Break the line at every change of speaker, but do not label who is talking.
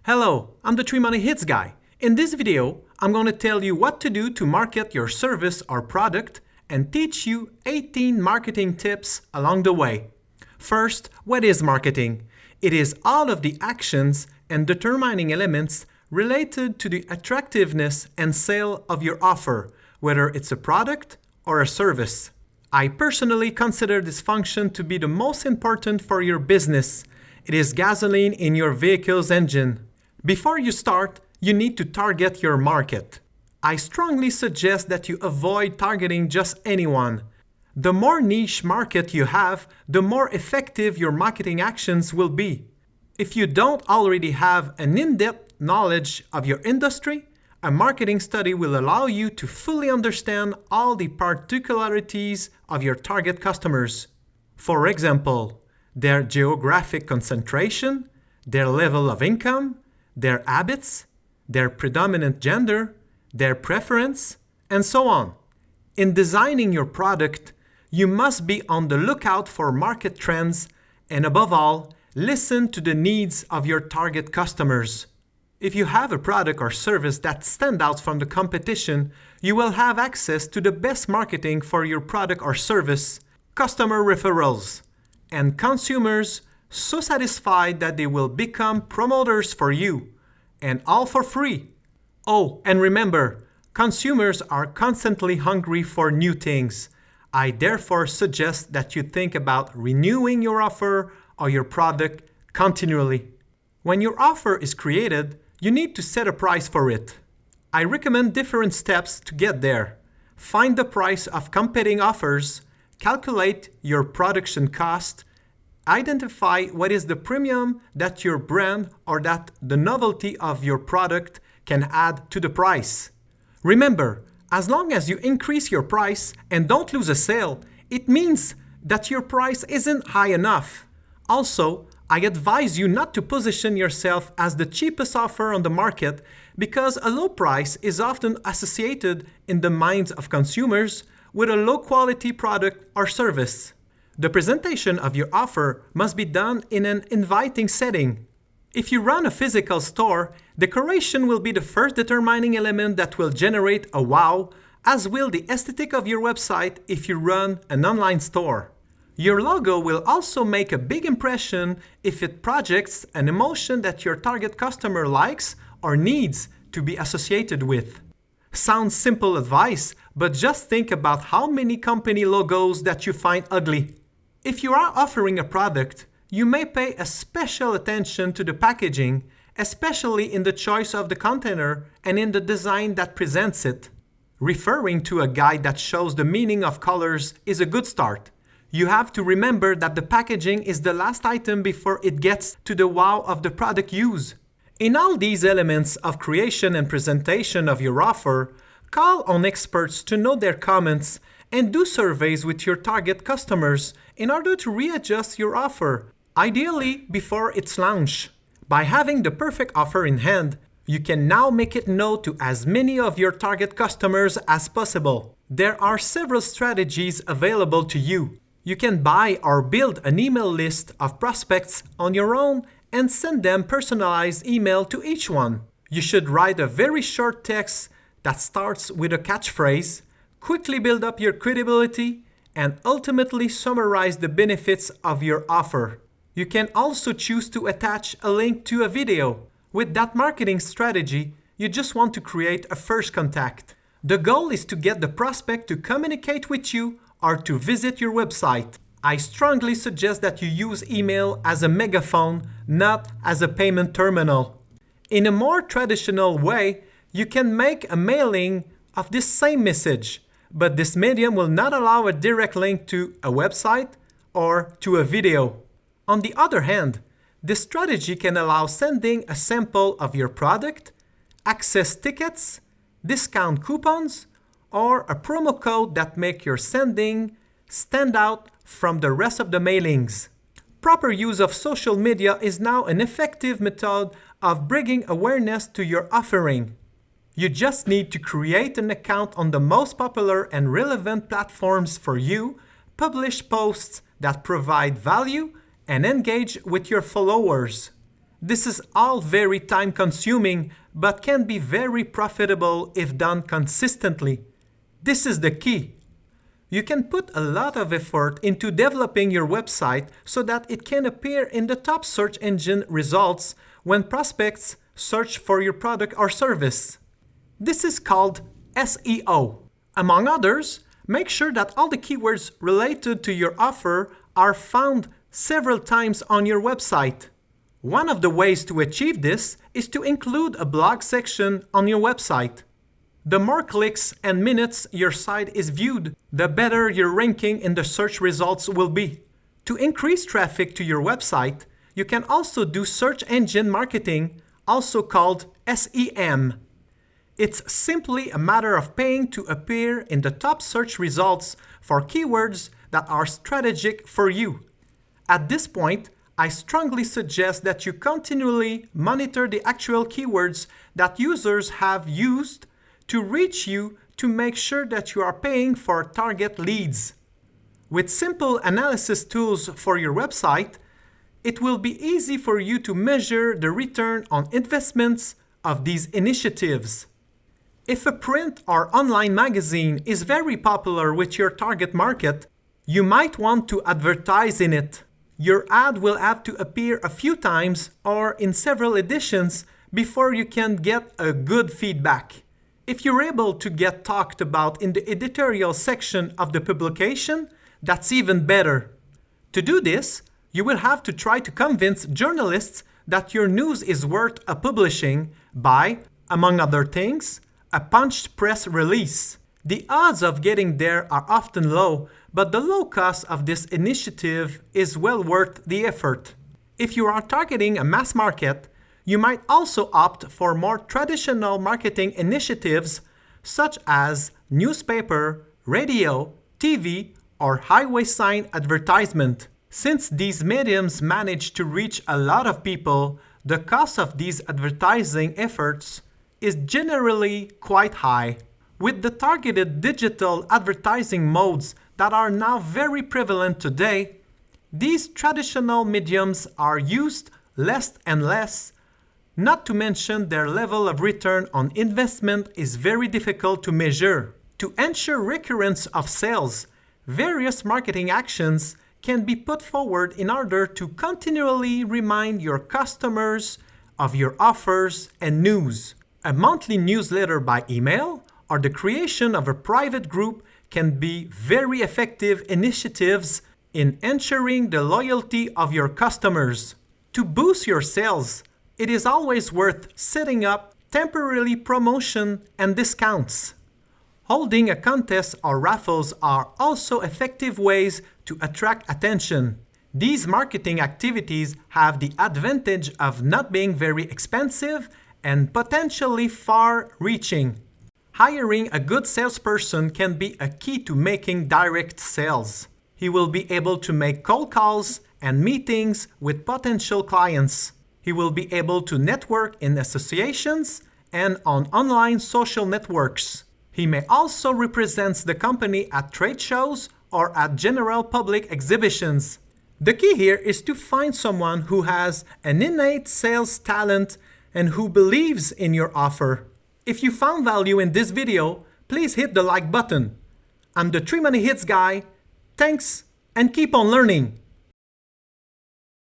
Hello, I'm the 3 Money Hits guy. In this video, I'm going to tell you what to do to market your service or product and teach you 18 marketing tips along the way. First, what is marketing? It is all of the actions and determining elements related to the attractiveness and sale of your offer, whether it's a product or a service. I personally consider this function to be the most important for your business. It is gasoline in your vehicle's engine. Before you start, you need to target your market. I strongly suggest that you avoid targeting just anyone. The more niche market you have, the more effective your marketing actions will be. If you don't already have an in-depth knowledge of your industry, a marketing study will allow you to fully understand all the particularities of your target customers. For example, their geographic concentration, their level of income, their habits, their predominant gender, their preference, and so on. In designing your product, you must be on the lookout for market trends and above all, listen to the needs of your target customers. If you have a product or service that stands out from the competition, you will have access to the best marketing for your product or service, customer referrals, and consumers so satisfied that they will become promoters for you, and all for free. Oh, and remember, consumers are constantly hungry for new things. I therefore suggest that you think about renewing your offer or your product continually. When your offer is created, you need to set a price for it. I recommend different steps to get there. Find the price of competing offers, calculate your production cost, identify what is the premium that your brand or that the novelty of your product can add to the price. Remember, as long as you increase your price and don't lose a sale, it means that your price isn't high enough. Also, I advise you not to position yourself as the cheapest offer on the market because a low price is often associated in the minds of consumers with a low quality product or service. The presentation of your offer must be done in an inviting setting. If you run a physical store, decoration will be the first determining element that will generate a wow, as will the aesthetic of your website if you run an online store. Your logo will also make a big impression if it projects an emotion that your target customer likes or needs to be associated with. Sounds simple advice, but just think about how many company logos that you find ugly. If you are offering a product, you may pay a special attention to the packaging, especially in the choice of the container and in the design that presents it. Referring to a guide that shows the meaning of colors is a good start. You have to remember that the packaging is the last item before it gets to the wow of the product use. In all these elements of creation and presentation of your offer, call on experts to know their comments and do surveys with your target customers in order to readjust your offer, ideally before its launch. By having the perfect offer in hand, you can now make it known to as many of your target customers as possible. There are several strategies available to you. You can buy or build an email list of prospects on your own and send them personalized email to each one. You should write a very short text that starts with a catchphrase, quickly build up your credibility, and ultimately summarize the benefits of your offer. You can also choose to attach a link to a video. With that marketing strategy, you just want to create a first contact. The goal is to get the prospect to communicate with you or to visit your website. I strongly suggest that you use email as a megaphone, not as a payment terminal. In a more traditional way, you can make a mailing of this same message, but this medium will not allow a direct link to a website or to a video. On the other hand, this strategy can allow sending a sample of your product, access tickets, discount coupons, or a promo code that make your sending stand out from the rest of the mailings. Proper use of social media is now an effective method of bringing awareness to your offering. You just need to create an account on the most popular and relevant platforms for you, publish posts that provide value, and engage with your followers. This is all very time-consuming, but can be very profitable if done consistently. This is the key. You can put a lot of effort into developing your website so that it can appear in the top search engine results when prospects search for your product or service. This is called SEO. Among others, make sure that all the keywords related to your offer are found several times on your website. One of the ways to achieve this is to include a blog section on your website. The more clicks and minutes your site is viewed, the better your ranking in the search results will be. To increase traffic to your website, you can also do search engine marketing, also called SEM. It's simply a matter of paying to appear in the top search results for keywords that are strategic for you. At this point, I strongly suggest that you continually monitor the actual keywords that users have used to reach you to make sure that you are paying for target leads. With simple analysis tools for your website, it will be easy for you to measure the return on investments of these initiatives. If a print or online magazine is very popular with your target market, you might want to advertise in it. Your ad will have to appear a few times or in several editions before you can get a good feedback. If you're able to get talked about in the editorial section of the publication, that's even better. To do this, you will have to try to convince journalists that your news is worth a publishing by, among other things, a punched press release. The odds of getting there are often low, but the low cost of this initiative is well worth the effort. If you are targeting a mass market, you might also opt for more traditional marketing initiatives such as newspaper, radio, TV, or highway sign advertisement. Since these mediums manage to reach a lot of people, the cost of these advertising efforts is generally quite high. With the targeted digital advertising modes that are now very prevalent today, these traditional mediums are used less and less, not to mention their level of return on investment is very difficult to measure. To ensure recurrence of sales, various marketing actions can be put forward in order to continually remind your customers of your offers and news. A monthly newsletter by email or the creation of a private group can be very effective initiatives in ensuring the loyalty of your customers. To boost your sales, it is always worth setting up temporary promotion and discounts. Holding a contest or raffles are also effective ways to attract attention. These marketing activities have the advantage of not being very expensive and potentially far-reaching. Hiring a good salesperson can be a key to making direct sales. He will be able to make cold calls and meetings with potential clients. He will be able to network in associations and on online social networks. He may also represent the company at trade shows or at general public exhibitions. The key here is to find someone who has an innate sales talent and who believes in your offer. If you found value in this video, please hit the like button. I'm the 3 Money Hits guy. Thanks and keep on learning.